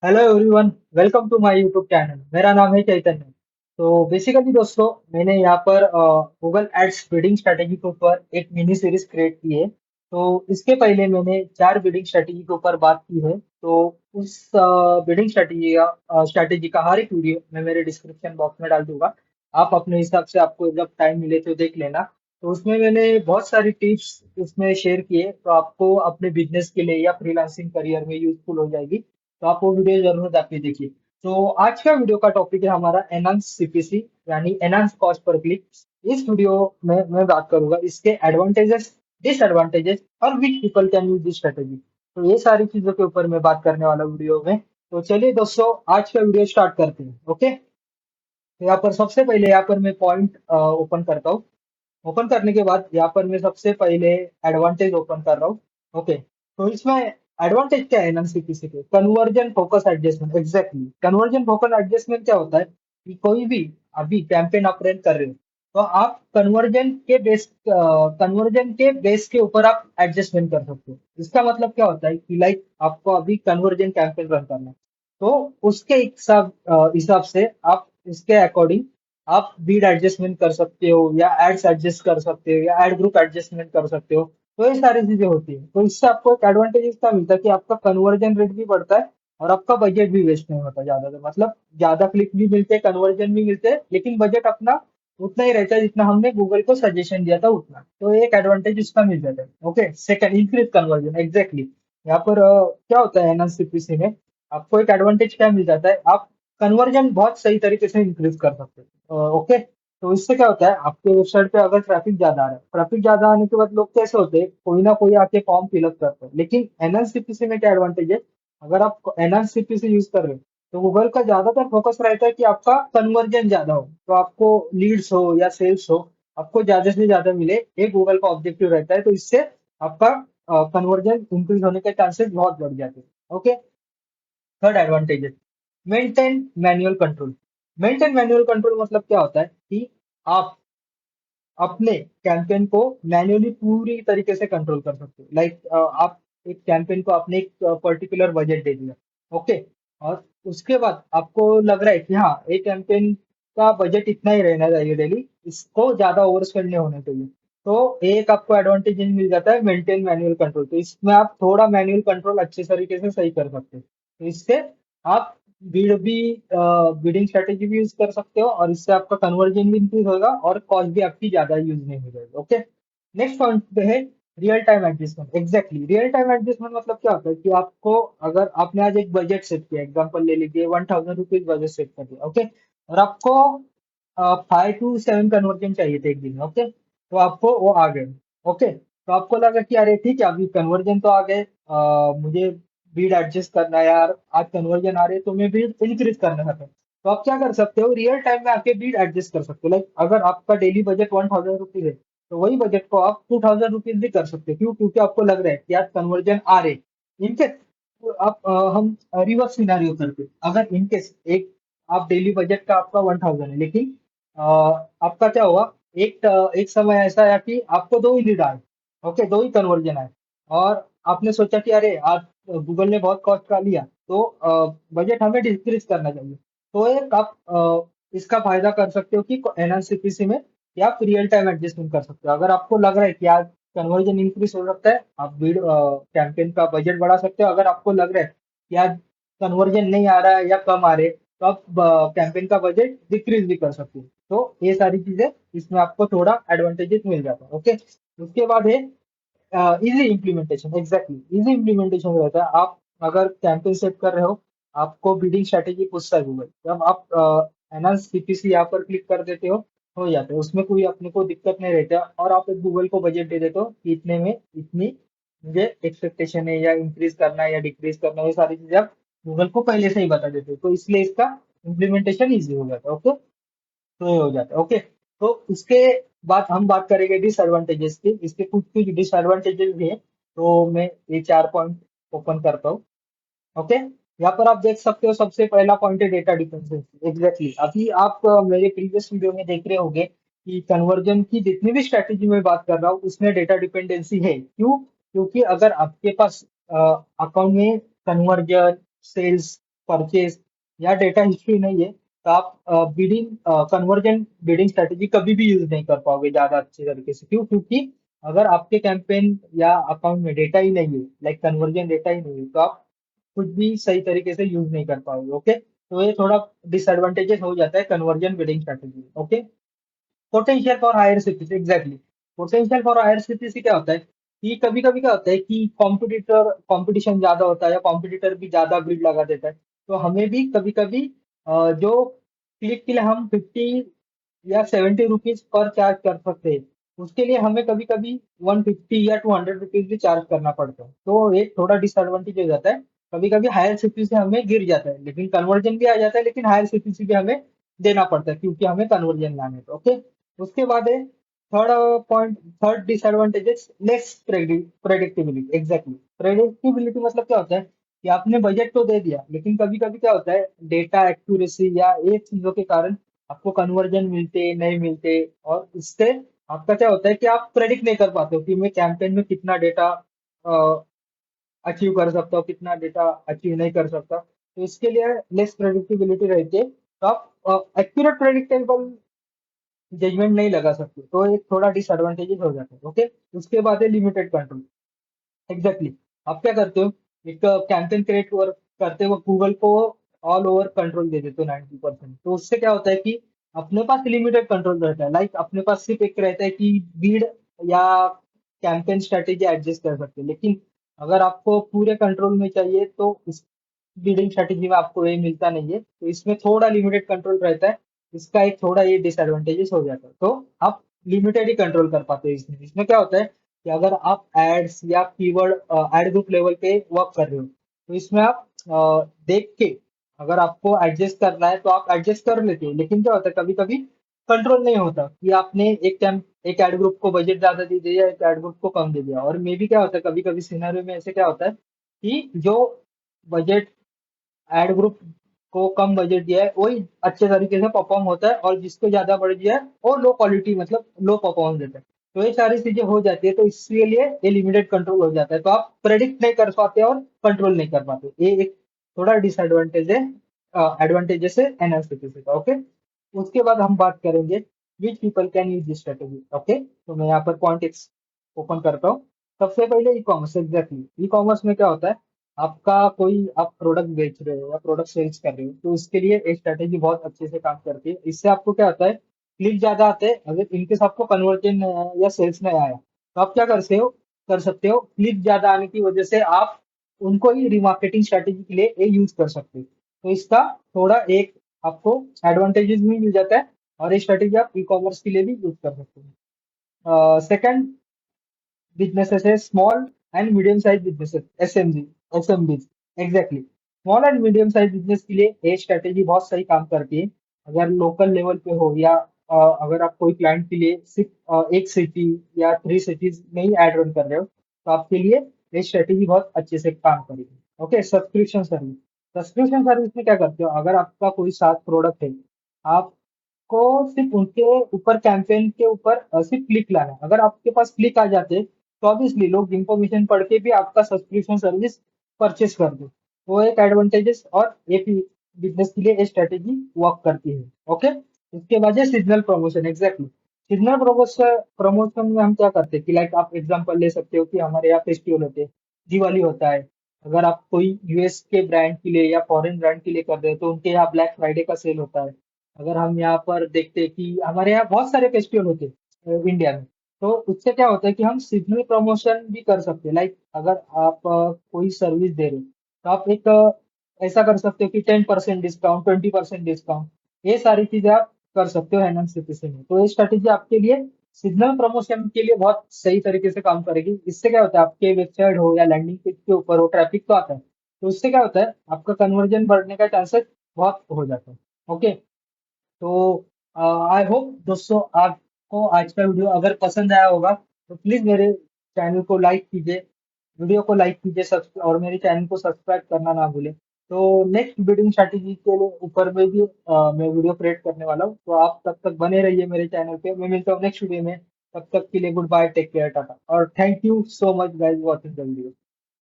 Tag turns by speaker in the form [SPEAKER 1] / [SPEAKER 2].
[SPEAKER 1] Hello everyone, welcome to my YouTube channel. मेरा नाम है चैतन्य। तो बेसिकली दोस्तों, मैंने यहाँ पर गूगल एड्स बिडिंग स्ट्रेटेजी के ऊपर एक मिनी सीरीज क्रिएट की है। तो इसके पहले मैंने 4 बिडिंग स्ट्रेटेजी के ऊपर बात की है। तो उस बिडिंग स्ट्रेटेजी का हर एक वीडियो मैं मेरे डिस्क्रिप्शन बॉक्स में डाल दूंगा। आप अपने हिसाब से, आपको जब टाइम मिले तो देख लेना। तो उसमें मैंने बहुत सारी टिप्स उसमें शेयर किए, तो आपको अपने बिजनेस के लिए या फ्रीलांसिंग करियर में यूजफुल हो जाएगी। तो आप वो वीडियो जरूर जाके देखिए। तो आज का वीडियो का टॉपिक है हमारा एनहांस सीपीसी, यानी एनहांस कॉस्ट पर क्लिक। इस वीडियो में मैं बात करूंगा इसके एडवांटेजेस, डिसएडवांटेजेस और which people can use this strategy. तो ये सारी चीजों के ऊपर मैं बात करने वाला वीडियो में। तो चलिए दोस्तों, आज का वीडियो स्टार्ट करते हैं। ओके, तो यहाँ पर सबसे पहले यहाँ पर मैं पॉइंट ओपन करता हूँ। ओपन करने के बाद यहाँ पर मैं सबसे पहले एडवांटेज ओपन कर रहा हूँ। ओके, तो इसमें एडवांटेज क्या है एनसीपीसी के? Conversion focus adjustment. Exactly, conversion focus adjustment क्या होता है कि कोई भी अभी कैंपेन आप रन कर रहे हो, तो आप कन्वर्जन के बेस के ऊपर आप एडजस्टमेंट कर सकते हो। इसका मतलब क्या होता है कि लाइक आपको अभी कन्वर्जन कैंपेन रन करना है, तो उसके हिसाब से आप इसके अकॉर्डिंग आप बीड एडजस्टमेंट कर सकते हो, या एड्स एडजस्ट कर सकते हो, या एड ग्रुप एडजस्टमेंट कर सकते हो। तो ये सारी चीजें होती है। तो इससे आपको एक एडवांटेज इसका मिलता है कि आपका कन्वर्जन रेट भी बढ़ता है और आपका बजट भी वेस्ट नहीं होता ज्यादा। मतलब ज्यादा क्लिक भी मिलते हैं, कन्वर्जन भी मिलते हैं, लेकिन बजट अपना उतना ही रहता है जितना हमने गूगल को सजेशन दिया था उतना। तो एक एडवांटेज इसका मिल जाता है। Okay, second, increase conversion. Exactly, यहाँ पर क्या होता है एनसीपीसी में, आपको एक एडवांटेज क्या मिल जाता है, आप कन्वर्जन बहुत सही तरीके से इंक्रीज कर सकते हो। ओके, तो इससे क्या होता है, आपके वेबसाइट पे अगर ट्रैफिक ज्यादा आ रहा है, ट्रैफिक ज्यादा आने के बाद लोग कैसे होते हैं, कोई ना कोई आके फॉर्म फिलअप करते हैं। लेकिन एनएनसीपीसी में क्या एडवांटेज है, अगर आप एनएनसीपीसी यूज कर रहे हो, तो गूगल का ज्यादातर फोकस रहता है कि आपका कन्वर्जन ज्यादा हो, तो आपको लीड्स हो या सेल्स हो, आपको ज्यादा से ज्यादा मिले। ये गूगल का ऑब्जेक्टिव रहता है। तो इससे आपका कन्वर्जन इंक्रीज होने के चांसेस बहुत बढ़ जाते हैं। ओके, थर्ड एडवांटेज है maintain manual control. Maintain manual control मतलब क्या होता है कि आप अपने कैंपेन को मैन्युअली पूरी तरीके से कंट्रोल कर सकते हो। लाइक आप एक कैंपेन को आपने एक पर्टिकुलर बजट दे दिया। ओके, और उसके बाद आपको लग रहा है कि हाँ, एक कैंपेन का बजट इतना ही रहना चाहिए डेली, इसको ज्यादा ओवरस्पेंड नहीं होना चाहिए। तो एक आपको एडवांटेज मिल जाता है मेंटेन मैनुअल कंट्रोल। तो इसमें आप थोड़ा मैनुअल कंट्रोल अच्छे तरीके से सही कर सकते हो। तो इससे आप बिडिंग स्ट्रेटेजी भी यूज कर सकते हो, और इससे आपका कन्वर्जन भी इंक्रीज होगा और कॉस्ट भी आपकी ज्यादा यूज नहीं हो जाएगी। ओके, नेक्स्ट पॉइंट पे है real time adjustment. Exactly, real time adjustment मतलब क्या होता है कि आपको, अगर आपने आज एक बजट सेट किया, एग्जाम्पल ले लीजिए, 1000 रुपीज बजट सेट कर दिया। ओके, और आपको 5 to 7 कन्वर्जन चाहिए थे एक दिन में। ओके, तो आपको वो आ गए। ओके, तो आपको लगा कि अरे ठीक है, अभी कन्वर्जन तो आ गए, मुझे बीड एडजस्ट करना है यार, आज कन्वर्जन आ रहे हैं तो मैं बीड इंक्रीज करना चाहता हूँ। तो आप क्या कर सकते हो, रियल टाइम में आके बीड एडजस्ट कर सकते हो। लाइक अगर आपका डेली बजट 1000 रुपीज है, तो वही बजट को आप 2000 रुपीज भी कर सकते हो। क्यों? क्योंकि आपको लग रहा है कि आज कन्वर्जन आ रहे। इनकेस आप हम रिवर्स सिनारियो करते, अगर इनकेस एक आप डेली बजट का आपका 1000 है, लेकिन आपका क्या हुआ, एक समय ऐसा आया कि आपको दो ही लीड आए। ओके, दो ही कन्वर्जन आए, और आपने सोचा कि अरे आज गूगल ने बहुत कॉस्ट का लिया, तो बजट हमें डिक्रीज करना चाहिए। तो एक आप इसका फायदा कर सकते हो कि एनसीपीसी में, कि आप रियल टाइम एडजस्टमेंट कर सकते हो। अगर आपको लग रहा है कि आज कन्वर्जन इंक्रीज हो सकता है, आप बीड कैंपेन का बजट बढ़ा सकते हो। अगर आपको लग रहा है कि आज कन्वर्जन नहीं आ रहा है या कम आ रहे, तो आप कैंपेन का बजट डिक्रीज भी कर सकते हो। तो ये सारी चीजें इसमें आपको थोड़ा एडवांटेजेस मिल जाता है। ओके, उसके बाद है easy implementation. Exactly, easy implementation रहता है। आप अगर कैंपेन सेट कर रहे हो, आपको बिडिंग स्ट्रेटेजी पूछता है गूगल, जब आप एनहांस सीपीसी यहाँ पर क्लिक कर देते हो जाता है। उसमें कोई अपने को दिक्कत नहीं रहता, और आप एक गूगल को बजट दे देते हो कि इतने में इतनी मुझे एक्सपेक्टेशन है, या इंक्रीज करना है या डिक्रीज करना है, ये सारी चीजें आप गूगल को पहले से ही बता देते हो। तो इसलिए इसका इम्प्लीमेंटेशन ईजी हो जाता है। ओके, तो ये हो जाता है। ओके, तो इसके बाद हम बात करेंगे डिसएडवांटेजेस की। इसके कुछ कुछ डिसएडवांटेजेस भी है, तो मैं ये 4 पॉइंट ओपन करता हूँ। ओके, यहाँ पर आप देख सकते हो, सबसे पहला पॉइंट है डेटा डिपेंडेंसी। एग्जैक्टली, अभी आप मेरे प्रीवियस वीडियो में देख रहे होंगे कि कन्वर्जन की जितनी भी स्ट्रेटेजी में बात कर रहा हूँ, उसमें डेटा डिपेंडेंसी है। क्यों? क्योंकि अगर आपके पास अकाउंट में कन्वर्जन, सेल्स परचेज या डेटा हिस्ट्री नहीं है, तो आप बिडिंग कन्वर्जन बिडिंग स्ट्रेटेजी कभी भी यूज नहीं कर पाओगे ज्यादा अच्छे तरीके से। क्यों? क्योंकि अगर आपके कैंपेन या अकाउंट में डेटा ही नहीं है, लाइक कन्वर्जन डेटा ही नहीं है, तो आप कुछ भी सही तरीके से यूज नहीं कर पाओगे। ओके, तो ये थोड़ा डिसएडवांटेजेस हो जाता है conversion bidding strategy. Okay, potential for higher CPC, exactly. Potential for higher CPC क्या होता है कि कभी कभी क्या होता है कि कंपटीशन ज्यादा होता है या कॉम्पिटिटर भी ज्यादा बिड लगा देता है, तो हमें भी कभी कभी जो क्लिक के लिए हम 50 या 70 रुपीज पर चार्ज कर सकते हैं, उसके लिए हमें कभी कभी 150 या 200 रुपीज भी चार्ज करना पड़ता है। तो एक थोड़ा डिसएडवांटेज हो जाता है। कभी कभी हायर सीपीसी हमें गिर जाता है, लेकिन कन्वर्जन भी आ जाता है, लेकिन हायर सीपीसी भी हमें देना पड़ता है क्योंकि हमें कन्वर्जन लाने तो। ओके, उसके बाद है third point, third disadvantages, less predictability. Exactly, predictability मतलब क्या होता है कि आपने बजट तो दे दिया, लेकिन कभी कभी क्या होता है डेटा एक्यूरेसी या एक चीजों के कारण आपको कन्वर्जन मिलते नहीं मिलते, और इससे आपका क्या होता है कि आप प्रेडिक्ट नहीं कर पाते हो कि मैं कैंपेन में कितना डेटा अचीव कर सकता हूँ, कितना डेटा अचीव नहीं कर सकता। तो इसके लिए लेस प्रेडिक्टिबिलिटी रहती है, तो आप एक्यूरेट प्रेडिक्टेबल जजमेंट नहीं लगा सकते, तो एक थोड़ा डिसएडवांटेजेस हो जाता है। ओके, उसके बाद है लिमिटेड कंट्रोल। एग्जैक्टली, आप क्या करते हो, एक कैंपेन क्रिएट करते हो, गूगल को ऑल ओवर कंट्रोल दे देते हो 90%। तो उससे क्या होता है कि अपने पास लिमिटेड कंट्रोल रहता है, लाइक अपने पास सिर्फ एक रहता है कि बीड या कैंपेन स्ट्रेटेजी एडजस्ट कर सकते हैं, लेकिन अगर आपको पूरे कंट्रोल में चाहिए तो इस बिडिंग स्ट्रेटेजी में आपको ये मिलता नहीं है, तो इसमें थोड़ा लिमिटेड कंट्रोल रहता है। इसका एक थोड़ा ये डिसएडवांटेजेस हो जाता है, तो आप लिमिटेड ही कंट्रोल कर पाते हो। इसमें इसमें क्या होता है कि अगर आप एड्स या कीवर्ड एड ग्रुप लेवल पे वर्क कर रहे हो, तो इसमें आप देख के अगर आपको एडजस्ट करना है तो आप एडजस्ट कर लेते हो, लेकिन क्या होता है कभी कभी कंट्रोल नहीं होता कि आपने एक एड ग्रुप को बजट ज्यादा दे दिया, एक एड ग्रुप को कम दे दिया। और मे भी क्या होता है कभी कभी सिनेरियो में ऐसे क्या होता है कि जो बजट एड ग्रुप को कम बजट दिया है वही अच्छे तरीके से परफॉर्म होता है, और जिसको ज्यादा बजट दिया है वो लो क्वालिटी मतलब लो परफॉर्मेंस देता है। तो ये सारी चीजें हो जाती है, तो इसके लिए ये लिमिटेड कंट्रोल हो जाता है, तो आप प्रेडिक्ट नहीं कर पाते और कंट्रोल नहीं कर पाते। ये एक थोड़ा डिसएडवांटेज है, एडवांटेजेस है एनएलसीपीसी का। ओके, उसके बाद हम बात करेंगे which people can use this strategy. Okay, तो मैं यहाँ पर पॉइंट ओपन करता हूँ। सबसे पहले e commerce. Exactly, e commerce में क्या होता है, आपका कोई आप प्रोडक्ट बेच रहे हो या प्रोडक्ट सेल्स कर रहे हो, तो उसके लिए एक स्ट्रेटेजी बहुत अच्छे से काम करती है। इससे आपको क्या होता है, क्लिक ज्यादा आते हैं। अगर इनकेस आपको कन्वर्जन या सेल्स नहीं आया, तो आप क्या कर सकते हो, क्लिक ज्यादा आने की वजह से आप उनको ही रिमार्केटिंग स्ट्रेटेजी के लिए ये यूज कर सकते हो। तो इसका थोड़ा एक आपको एडवांटेजेस भी मिल जाता है, और ये स्ट्रेटेजी आप ई कॉमर्स के लिए भी यूज कर सकते हो। सेकंड बिजनेसेस है small and medium size businesses, SMBs. Exactly, small and medium size business के लिए ये स्ट्रेटेजी बहुत सही काम करती है। अगर लोकल लेवल पे हो या अगर आप कोई क्लाइंट के लिए सिर्फ एक सिटी या 3 सिटीज में ही एड रन कर रहे हो, तो आपके लिए ये स्ट्रेटेजी बहुत अच्छे से काम करेगी। Okay, subscription service. Subscription service में क्या करते हो, अगर आपका कोई सात प्रोडक्ट है, आपको सिर्फ उनके ऊपर कैंपेन के ऊपर सिर्फ क्लिक लाना है। अगर आपके पास क्लिक आ जाते तो ऑब्वियसली लोग इंफॉर्मेशन पढ़ के भी आपका सब्सक्रिप्शन सर्विस परचेस कर दो। वो एक एडवांटेजेस और एक बिजनेस के लिए स्ट्रेटेजी वर्क करती है। ओके, उसके बाद है seasonal promotion. Exactly, seasonal promotion में हम क्या करते हैं कि लाइक आप एग्जांपल ले सकते हो कि हमारे यहाँ फेस्टिवल होते हैं, दिवाली होता है। अगर आप कोई यूएस के ब्रांड के लिए या फॉरेन ब्रांड के लिए कर रहे हो, तो उनके यहाँ ब्लैक फ्राइडे का सेल होता है। अगर हम यहाँ पर देखते हैं कि हमारे यहाँ बहुत सारे फेस्टिवल होते हैं इंडिया में, तो उससे क्या होता है कि हम सीजनल प्रमोशन भी कर सकते हैं। लाइक अगर आप कोई सर्विस दे रहे हो, तो आप एक ऐसा कर सकते हो कि 10% डिस्काउंट, 20% डिस्काउंट, ये सारी चीजें आप कर सकते हो एनएमसीपीसी में। तो ये स्ट्रेटेजी आपके लिए सीजनल प्रमोशन के लिए बहुत सही तरीके से काम करेगी। इससे क्या होता है, आपके वेबसाइट हो या लैंडिंग पेज के ऊपर हो, ट्रैफिक तो आता है, तो इससे क्या होता है आपका कन्वर्जन बढ़ने का चांसेस बहुत हो जाता है। ओके, तो आई होप दोस्तों आपको आज का वीडियो अगर पसंद आया होगा, तो प्लीज मेरे चैनल को लाइक कीजिए, वीडियो को लाइक कीजिए, और मेरे चैनल को सब्सक्राइब करना ना भूलें। तो नेक्स्ट बिल्डिंग स्ट्रैटेजी के लिए ऊपर में भी मैं वीडियो क्रिएट करने वाला हूँ, तो आप तब तक बने रहिए मेरे चैनल पे। मैं मिलता हूँ नेक्स्ट वीडियो में, तब तक के लिए good bye, take care, tata, और thank you so much guys watching the video.